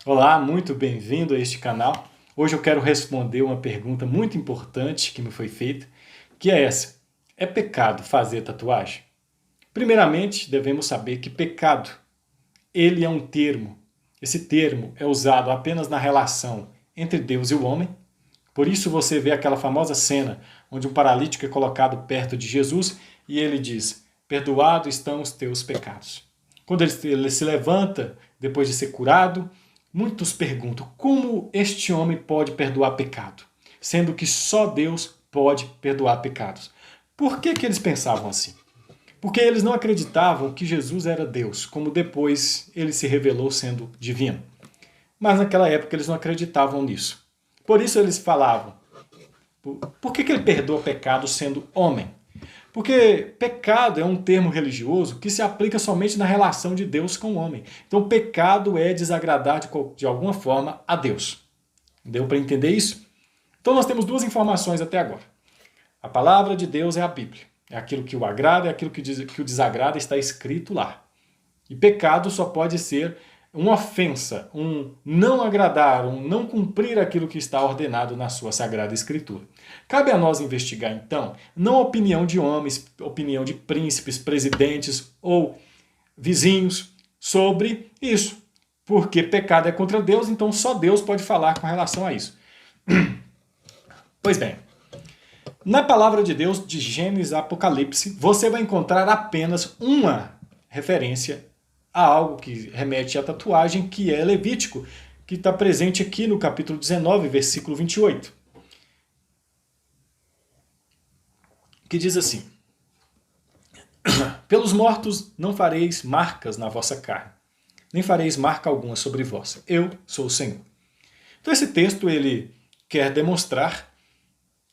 Olá, muito bem-vindo a este canal. Hoje eu quero responder uma pergunta muito importante que me foi feita, que é essa: é pecado fazer tatuagem? Primeiramente, devemos saber que pecado, ele é um termo. Esse termo é usado apenas na relação entre Deus e o homem. Por isso você vê aquela famosa cena onde um paralítico é colocado perto de Jesus e ele diz: perdoados estão os teus pecados. Quando ele se levanta depois de ser curado, muitos perguntam como este homem pode perdoar pecado, sendo que só Deus pode perdoar pecados. Por que eles pensavam assim? Porque eles não acreditavam que Jesus era Deus, como depois ele se revelou sendo divino. Mas naquela época eles não acreditavam nisso. Por isso eles falavam: por que ele perdoa pecado sendo homem? Porque pecado é um termo religioso que se aplica somente na relação de Deus com o homem. Então pecado é desagradar de alguma forma a Deus. Deu para entender isso? Então nós temos duas informações até agora. A palavra de Deus é a Bíblia. É aquilo que o agrada, é aquilo que o desagrada, está escrito lá. E pecado só pode ser uma ofensa, um não agradar, um não cumprir aquilo que está ordenado na sua Sagrada Escritura. Cabe a nós investigar, então, não a opinião de homens, opinião de príncipes, presidentes ou vizinhos sobre isso. Porque pecado é contra Deus, então só Deus pode falar com relação a isso. Pois bem, na palavra de Deus, de Gênesis a Apocalipse, você vai encontrar apenas uma referência a algo que remete à tatuagem, que é Levítico, que está presente aqui no capítulo 19, versículo 28. Que diz assim: pelos mortos não fareis marcas na vossa carne, nem fareis marca alguma sobre vós. Eu sou o Senhor. Então esse texto ele quer demonstrar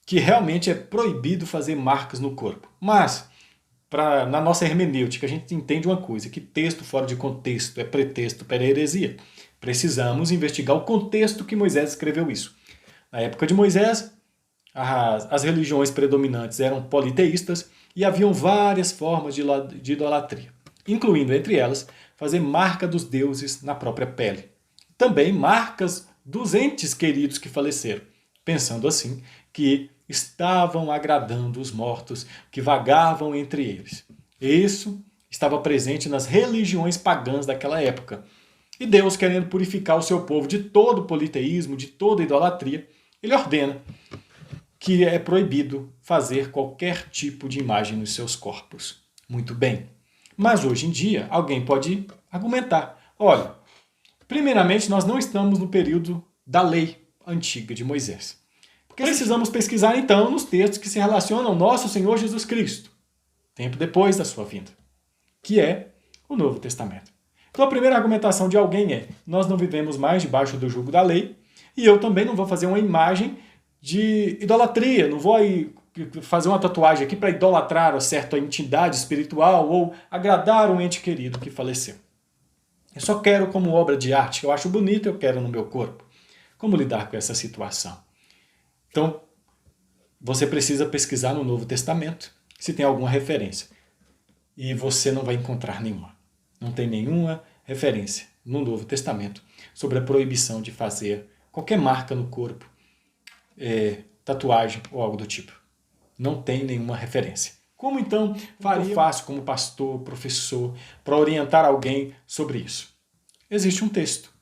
que realmente é proibido fazer marcas no corpo. Mas na nossa hermenêutica, a gente entende uma coisa, que texto fora de contexto é pretexto para heresia. Precisamos investigar o contexto que Moisés escreveu isso. Na época de Moisés, as religiões predominantes eram politeístas e haviam várias formas de idolatria, incluindo entre elas fazer marca dos deuses na própria pele. Também marcas dos entes queridos que faleceram, pensando assim que estavam agradando os mortos que vagavam entre eles. Isso estava presente nas religiões pagãs daquela época. E Deus, querendo purificar o seu povo de todo politeísmo, de toda idolatria, ele ordena que é proibido fazer qualquer tipo de imagem nos seus corpos. Muito bem. Mas hoje em dia, alguém pode argumentar: olha, primeiramente nós não estamos no período da lei antiga de Moisés. Precisamos pesquisar então nos textos que se relacionam ao nosso Senhor Jesus Cristo, tempo depois da sua vinda, que é o Novo Testamento. Então a primeira argumentação de alguém é: nós não vivemos mais debaixo do jugo da lei, e eu também não vou fazer uma imagem de idolatria, não vou fazer uma tatuagem aqui para idolatrar uma certa entidade espiritual ou agradar um ente querido que faleceu. Eu só quero como obra de arte, eu acho bonito, eu quero no meu corpo. Como lidar com essa situação? Então, você precisa pesquisar no Novo Testamento se tem alguma referência. E você não vai encontrar nenhuma. Não tem nenhuma referência no Novo Testamento sobre a proibição de fazer qualquer marca no corpo, tatuagem ou algo do tipo. Não tem nenhuma referência. Como então eu faço como pastor, professor, para orientar alguém sobre isso? Existe um texto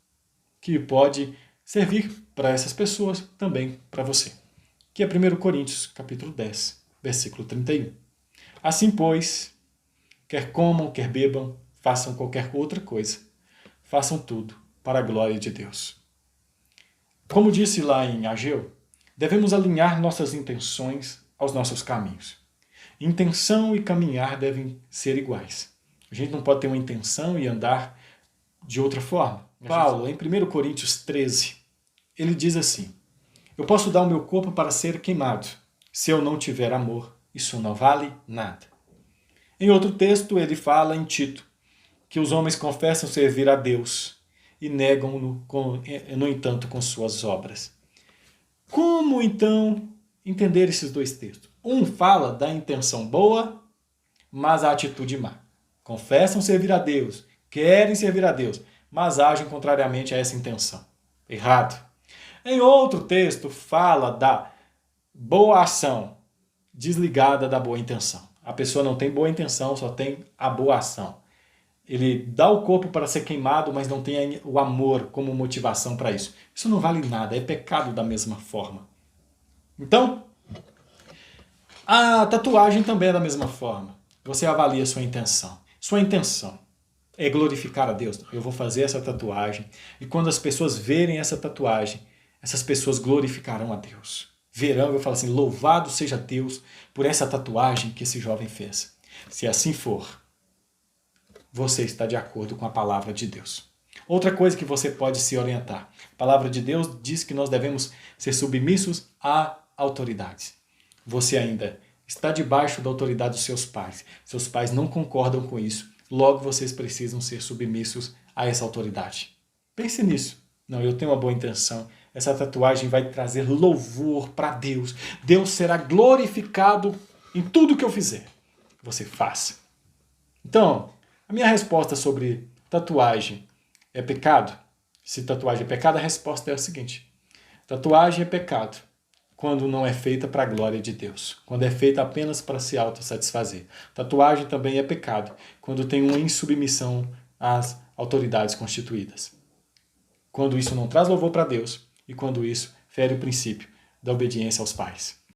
que pode servir para essas pessoas, também para você, que é 1 Coríntios, capítulo 10, versículo 31. Assim, pois, quer comam, quer bebam, façam qualquer outra coisa, façam tudo para a glória de Deus. Como disse lá em Ageu, devemos alinhar nossas intenções aos nossos caminhos. Intenção e caminhar devem ser iguais. A gente não pode ter uma intenção e andar de outra forma. Paulo, em 1 Coríntios 13, ele diz assim: eu posso dar o meu corpo para ser queimado. Se eu não tiver amor, isso não vale nada. Em outro texto, ele fala em Tito que os homens confessam servir a Deus e negam-no, no entanto, com suas obras. Como, então, entender esses dois textos? Um fala da intenção boa, mas a atitude má. Confessam servir a Deus, querem servir a Deus, mas agem contrariamente a essa intenção. Errado. Em outro texto, fala da boa ação desligada da boa intenção. A pessoa não tem boa intenção, só tem a boa ação. Ele dá o corpo para ser queimado, mas não tem o amor como motivação para isso. Isso não vale nada, é pecado da mesma forma. Então, a tatuagem também é da mesma forma. Você avalia a sua intenção. Sua intenção é glorificar a Deus. Eu vou fazer essa tatuagem e quando as pessoas verem essa tatuagem, essas pessoas glorificarão a Deus. Verão, eu falo assim, louvado seja Deus por essa tatuagem que esse jovem fez. Se assim for, você está de acordo com a palavra de Deus. Outra coisa que você pode se orientar. A palavra de Deus diz que nós devemos ser submissos a autoridades. Você ainda está debaixo da autoridade dos seus pais. Seus pais não concordam com isso. Logo, vocês precisam ser submissos a essa autoridade. Pense nisso. Não, eu tenho uma boa intenção. Essa tatuagem vai trazer louvor para Deus. Deus será glorificado em tudo que eu fizer. Você faça. Então, a minha resposta sobre tatuagem é pecado? Se tatuagem é pecado, a resposta é a seguinte. Tatuagem é pecado quando não é feita para a glória de Deus. Quando é feita apenas para se autossatisfazer. Tatuagem também é pecado quando tem uma insubmissão às autoridades constituídas. Quando isso não traz louvor para Deus e quando isso fere o princípio da obediência aos pais.